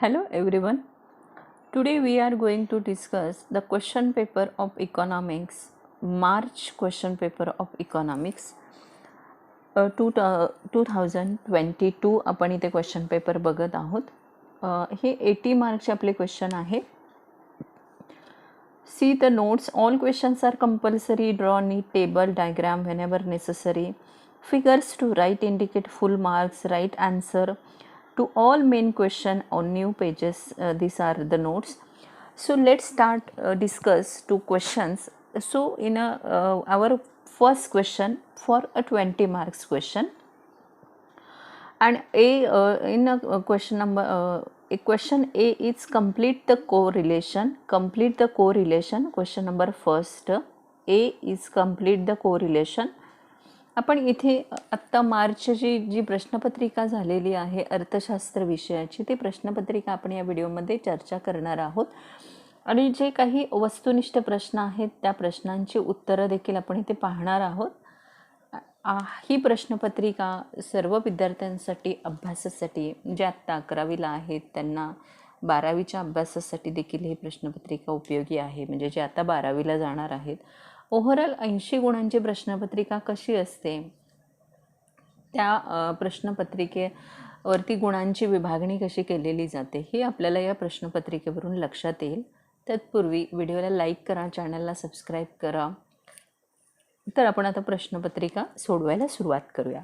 Hello everyone. Today we are going to discuss the question paper of economics, March question paper of economics 2022. आपण इथे question paper बघत आहोत. हे 80 मार्क्सचे आपले question आहे. See the notes. All questions are compulsory. Draw neat table diagram whenever necessary. Figures to write indicate full marks. Right answer to all main question on new pages. These are the notes. So let's start discuss two questions. So in our first question for a 20 marks question, and in question number question A is complete the correlation. Question number first A is complete the correlation. आपण इथे आत्ता मार्चची जी प्रश्नपत्रिका झालेली आहे अर्थशास्त्र विषयाची, ती प्रश्नपत्रिका आपण या व्हिडिओमध्ये चर्चा करणार आहोत. आणि जे काही वस्तुनिष्ठ प्रश्न आहेत त्या प्रश्नांची उत्तरं देखील आपण इथे पाहणार आहोत. ही प्रश्नपत्रिका सर्व विद्यार्थ्यांसाठी अभ्यासासाठी, जे आत्ता 11वीला आहेत त्यांना 12वीच्या अभ्यासासाठी देखील ही प्रश्नपत्रिका उपयोगी आहे. म्हणजे जे आता 12वीला जाणार आहेत, ओव्हरऑल 80 गुणांची प्रश्नपत्रिका कशी असते, त्या प्रश्नपत्रिकेवरती गुणांची विभागणी कशी केलेली जाते हे आपल्याला या प्रश्नपत्रिकेवरून लक्षात येईल. तत्पूर्वी व्हिडिओला लाईक करा, चॅनलला सबस्क्राईब करा. तर आपण आता प्रश्नपत्रिका सोडवायला सुरुवात करूया.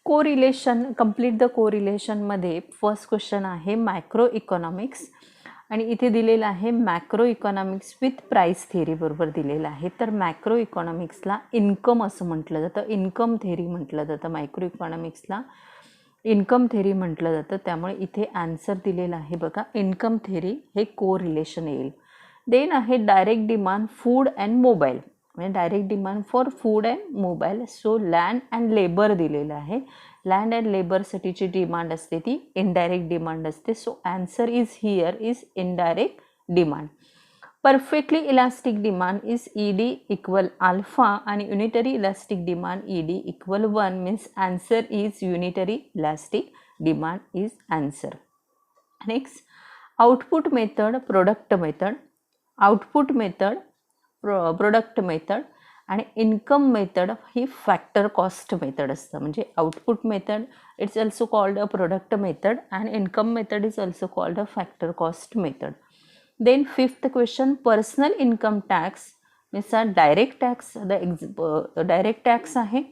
कोरिलेशन, कंप्लीट द कोरिलेशनमध्ये फर्स्ट क्वेश्चन आहे मॅक्रो इकॉनॉमिक्स, आणि इथे दिलेलं आहे macro economics with price theory बरोबर दिलेलं आहे. तर मॅक्रो इकॉनॉमिक्सला इन्कम असं म्हटलं जातं, इन्कम थेअरी म्हटलं जातं. मायक्रो इकॉनॉमिक्सला इन्कम थेअरी म्हटलं जातं. त्यामुळे इथे आन्सर दिलेला आहे बघा, इन्कम थेअरी हे कोरिलेशन येईल. देन आहे direct demand food and mobile, म्हणजे direct demand for food and mobile. So land and labour दिलेलं आहे. लँड अँड लेबरसाठीची डिमांड असते ती इनडायरेक्ट डिमांड असते. So answer is here is indirect demand. Perfectly elastic demand is ED equal alpha आणि unitary elastic demand ED equal 1 means answer is unitary elastic demand is answer. Next output method, product method. Output method, product method आणि income method ही factor cost method असतं. म्हणजे output method it's also called a product method and income method is also called a factor cost method. Then fifth question personal income tax means direct tax, direct tax आहे,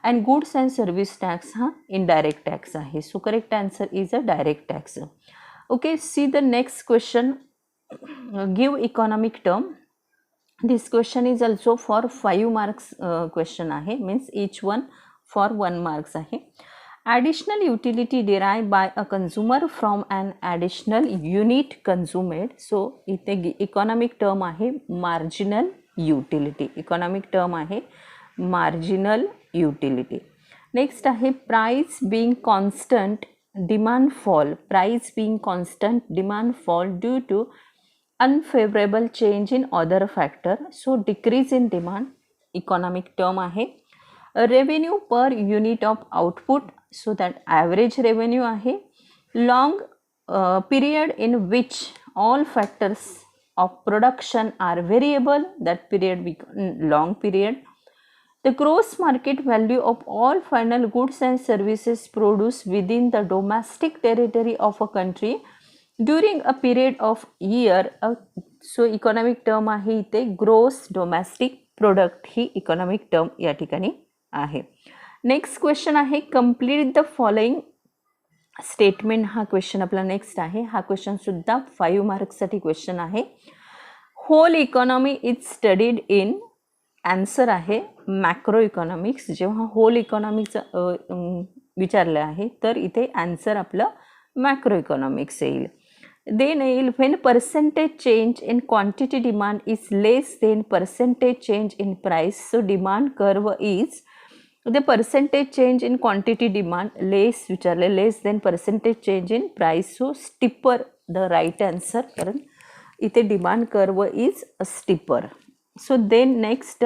and goods and service tax हा indirect tax आहे. So correct answer is a direct tax. Okay, see the next question. Give economic term. This question is also for 5 marks question आहे, means each one for 1 marks आहे. Additional utility derived by a consumer from an additional unit consumed. So इथे economic term आहे marginal utility. economic term आहे marginal utility. Next आहे price being constant, demand fall. Price being constant, demand fall due to unfavorable change in other factor. So decrease in demand, economic term आहे. Revenue per unit of output, so that average revenue आहे. Long period in which all factors of production are variable, that period long period. The gross market value of all final goods and services produced within the domestic territory of a country during a period of year. So economic term आहे इथे gross domestic product, ही economic term या ठिकाणी आहे. Next question आहे complete the following statement. हा question आपला next आहे. हा क्वेश्चन सुद्धा 5 मार्क्ससाठी क्वेश्चन आहे. Whole economy is studied in. Answer आहे मॅक्रो इकॉनॉमिक्स. जेव्हा होल इकॉनॉमिक्सचं विचारलं आहे तर इथे आन्सर आपलं मॅक्रो इकॉनॉमिक्स येईल. देन येईल when percentage change in quantity demand is less than percentage change in price. So demand curve is the percentage change in quantity demand less विचारले, less than percentage change in price. So steeper the right answer, कारण इथे demand curve is steeper. So then next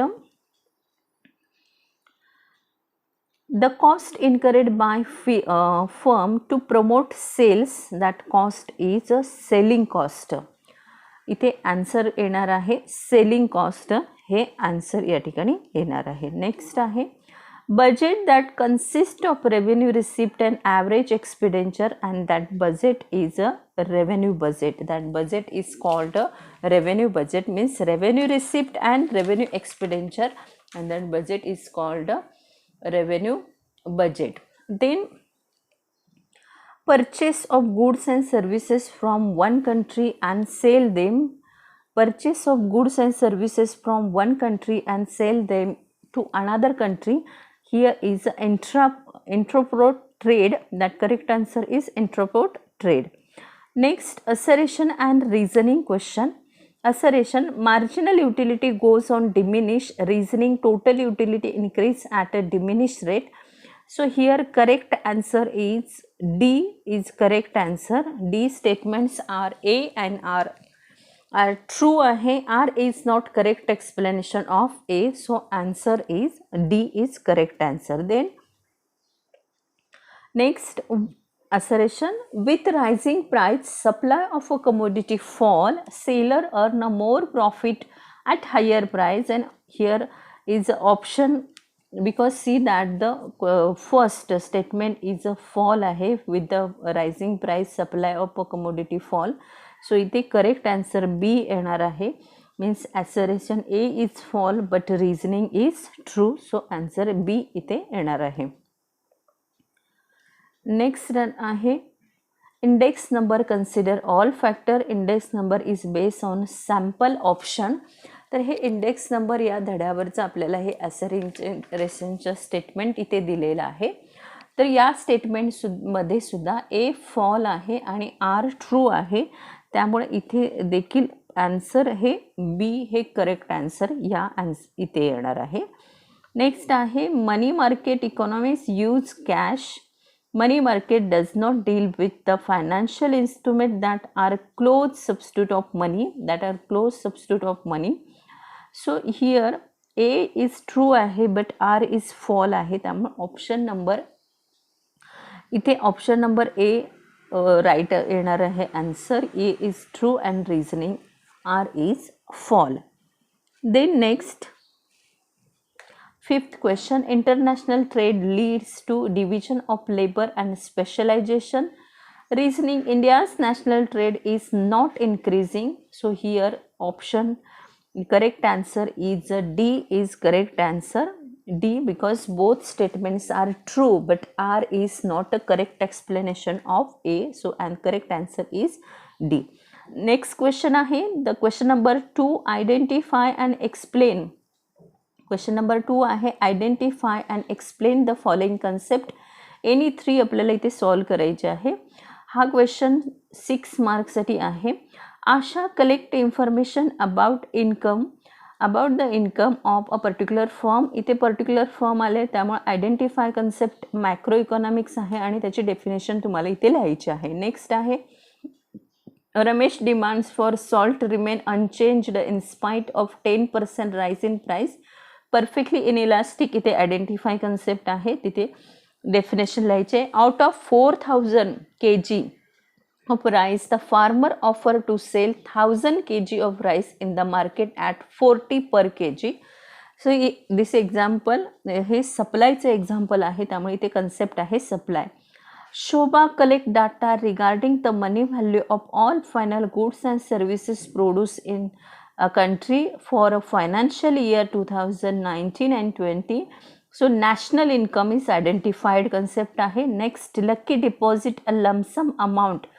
the cost incurred by firm to promote sales, that cost is a selling cost. इथे answer येणार आहे selling cost, हे answer या ठिकाणी येणार आहे. नेक्स्ट आहे budget that consists of revenue receipt and average expenditure, and that budget is a revenue budget. That budget is called a revenue budget, means revenue receipt and revenue expenditure, and that budget is called a revenue budget. Then purchase of goods and services from one country and sell them. Purchase of goods and services from one country and sell them to another country. Here is intraport trade. That correct answer is intraport trade. Next, assertion and reasoning question. Assertion, marginal utility goes on diminish. Reasoning, total utility increase at a diminished rate. So here correct answer is D is correct answer. D statements are A and are true आहे. R is not correct explanation of A, so answer is D is correct answer. Then next, assertion, with rising price, supply of a commodity fall, seller earn a more profit at higher price. And here is option, because see that the first statement is a fall आहे, with the rising price supply of a commodity fall. So इथे correct answer B येणार आहे. Means assertion A is false but reasoning is true. So answer B इथे येणार आहे. Next आहे index number consider all factor. Index number is based on sample option. तर हे index number या धड्यावरचं आपल्याला हे ॲसरेशनचं स्टेटमेंट इथे दिलेलं आहे. तर या स्टेटमेंटमध्ये सुद्धा ए फॉल आहे आणि आर ट्रू आहे. त्यामुळे इथे देखील आन्सर हे बी हे करेक्ट आन्सर या इथे येणार आहे. नेक्स्ट आहे money market economics use cash. Money market does not deal with the financial instrument that are close substitute of money. So here A is true आहे बट आर इज फॉल आहे. त्यामुळे option number इथे option number A right येणार आहे answer. A is true and reasoning R is false. Then next fifth question, international trade leads to division of labour and specialisation. Reasoning, India's national trade is not increasing. So here option correct answer is D is correct answer. D, because both statements are true but R is not a correct explanation of A, so and correct answer is D. Next question आहे the question number 2, identify and explain. Question number 2 आहे identify and explain the following concept. any 3 आपल्याला इथे solve करायचे आहे. हा question 6 मार्क्ससाठी आहे. Asha collect information about the income of a particular firm. इथे पर्टिक्युलर फर्म आले त्यामुळे आयडेंटिफाय कन्सेप्ट मॅक्रो इकॉनॉमिक्स आहे आणि त्याची डेफिनेशन तुम्हाला इथे लिहायची आहे. नेक्स्ट आहे Ramesh demands for salt remain unchanged in spite of 10% rise in price. Perfectly inelastic इथे आयडेंटिफाय कन्सेप्ट आहे, तिथे डेफिनेशन लिहायचे. Out of 4000 kg of rice, the farmer offered to sell 1000 kg of rice in the market at 40 per kg. So this example हे सप्लायचे example आहे, त्यामुळे इथे concept आहे supply. Shobha collect data regarding the money value of all final goods and services produce in a country for a financial year 2019 and 20. So national income is identified concept आहे. Next, lucky deposit a lump sum amount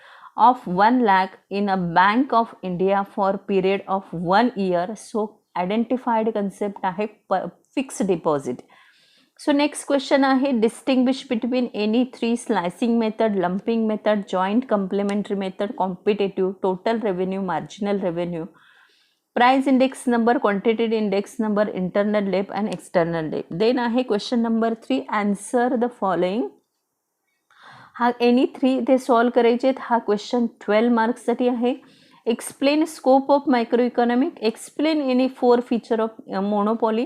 of 1 lakh in a Bank of India for period of 1 year. So identified concept आहे fixed deposit. So next question आहे distinguish between any 3 slicing method, lumping method, joint complementary method, competitive, total revenue, marginal revenue, price index number, quantitative index number, internal depth and external depth. Then आहे question number 3, answer the following. हा any 3 ते solve करायचे आहेत. हा question 12 मार्क्ससाठी आहे. Explain scope of micro economic, explain any 4 feature of monopoly,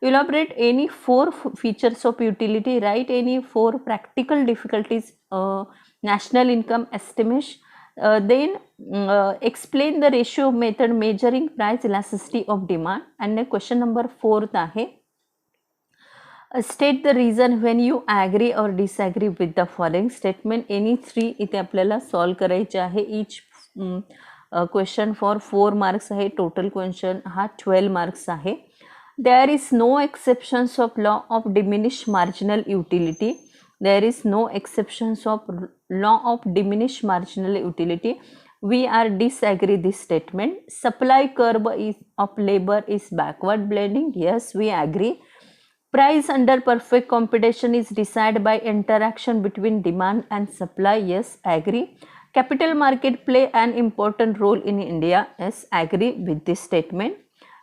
Elaborate any 4 features of utility. Write any 4 practical difficulties. National income estimation. Then explain the ratio method measuring price elasticity of demand. And question number 4th आहे, state the reason when you agree or disagree with the following statement. Any 3 इथे आपल्याला solve करायचे आहे. each question for 4 marks आहे. total question हा 12 marks आहे. There is no exceptions of law of diminished marginal utility. There is no exceptions of law of diminished marginal utility. We are disagree this statement. Supply curve of labor is backward blending. Yes, we agree. Price under perfect competition is decided by interaction between demand and supply. Yes, agree. Capital market play an important role in India. Yes, agree with this statement.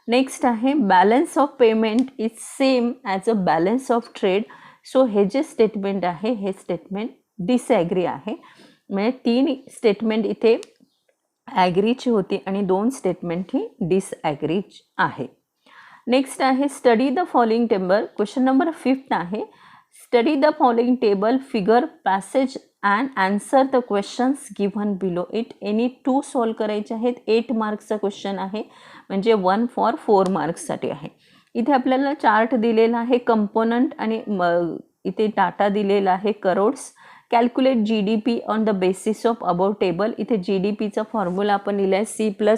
Next आहे, balance of payment is same as a balance of trade. So हे जे statement आहे हे statement disagree आहे. म्हणजे 3 statement इथे ॲग्रीची होती आणि 2 स्टेटमेंट ही डिसॲग्री आहे. नेक्स्ट आहे, study the following table. Question number 5 आहे, study the following table, figure, passage and answer the questions given below it. Any 2 solve करायचे आहेत. 8 मार्क्सचा क्वेश्चन आहे, म्हणजे 1 फॉर 4 मार्क्ससाठी आहे. इथे आपल्याला चार्ट दिलेला आहे, कंपोनंट आणि इथे डाटा दिलेला आहे crores. Calculate GDP on the basis of above table. इथे GDPचा फॉर्म्युला आपण लिहिला आहे C+I+G+X-M.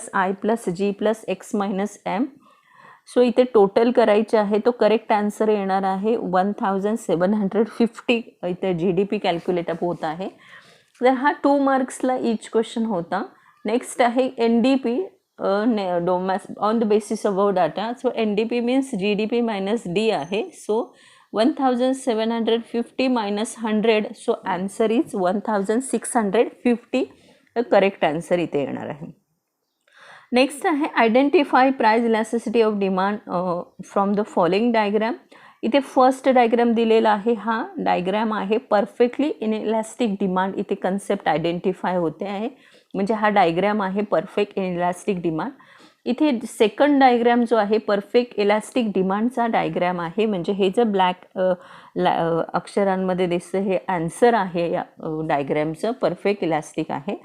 सो इथे टोटल करायचे आहे, तो करेक्ट आन्सर येणार आहे 1750. इथे GDP कॅल्क्युलेट होत आहे. तर हा 2 मार्क्सला इच क्वेश्चन होता. नेक्स्ट आहे NDP on the basis of data. So NDP means GDP minus D आहे. So 1750 minus 100. So answer is 1650. Correct answer इथे येणार आहे. नेक्स्ट आहे, identify price elasticity of demand from the following diagram. इथे first diagram दिलेला आहे. हा diagram आहे परफेक्टली इनइलास्टिक डिमांड. इथे कन्सेप्ट आयडेंटिफाय होते आहे, म्हणजे हा डायग्राम आहे परफेक्ट इनइलास्टिक डिमांड. इथे सेकंड डायग्राम जो आहे परफेक्ट इलास्टिक डिमांडचा डायग्राम आहे, म्हणजे हे जे ब्लॅक अक्षरांमध्ये दिसतं हे आन्सर आहे या डायग्रामचं. परफेक्ट इलास्टिक आहे.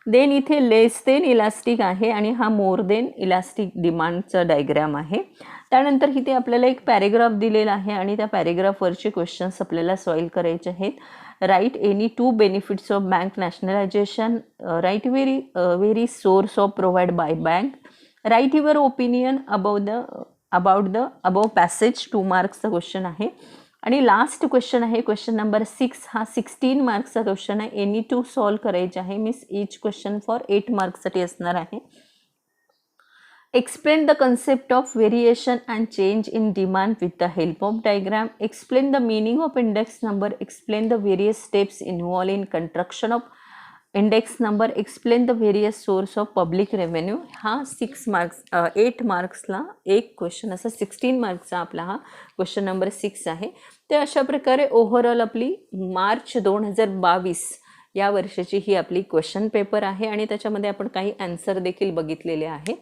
देन इथे लेस देन इलास्टिक आहे आणि हा मोर देन इलास्टिक डिमांडचा डायग्राम आहे. त्यानंतर इथे आपल्याला एक पॅरेग्राफ दिलेला आहे आणि त्या पॅरेग्राफवरचे क्वेश्चन्स आपल्याला सॉल्व करायचे आहेत. Write any 2 benefits of bank nationalisation. Write very source of provide by bank. Write your opinion about the above passage. 2 मार्क्सचा क्वेश्चन आहे. आणि लास्ट क्वेश्चन आहे क्वेश्चन नंबर 6. हा 16 मार्क्सचा क्वेश्चन आहे. एनी 2 सॉल्व करायचे आहे, मीन्स इच क्वेश्चन फॉर 8 मार्क्ससाठी असणार आहे. Explain the concept of variation and change in demand with the help of diagram. Explain the meaning of index number. Explain the various steps involve in construction of index number. Explain the various source of public revenue. हा 6 marks 8 मार्क्सला एक question असा 16 मार्क्सचा आपला हा question number 6 आहे. तर अशा प्रकारे overall आपली मार्च 2022 या वर्षाची ही आपली क्वेश्चन पेपर आहे आणि त्याच्यामध्ये आपण काही आन्सर देखील बघितलेले आहेत.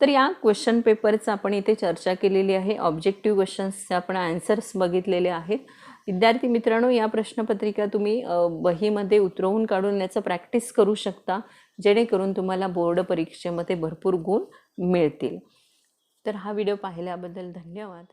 तर या क्वेश्चन पेपरचं आपण इथे चर्चा केलेली आहे. ऑब्जेक्टिव्ह क्वेश्चन्सचे आपण आन्सर्स बघितलेले आहेत. विद्यार्थी मित्रांनो, या प्रश्नपत्रिका तुम्ही वहीमध्ये उतरवून काढून याचं प्रॅक्टिस करू शकता, जेणेकरून तुम्हाला बोर्ड परीक्षेमध्ये भरपूर गुण मिळतील. तर हा व्हिडिओ पाहिल्याबद्दल धन्यवाद.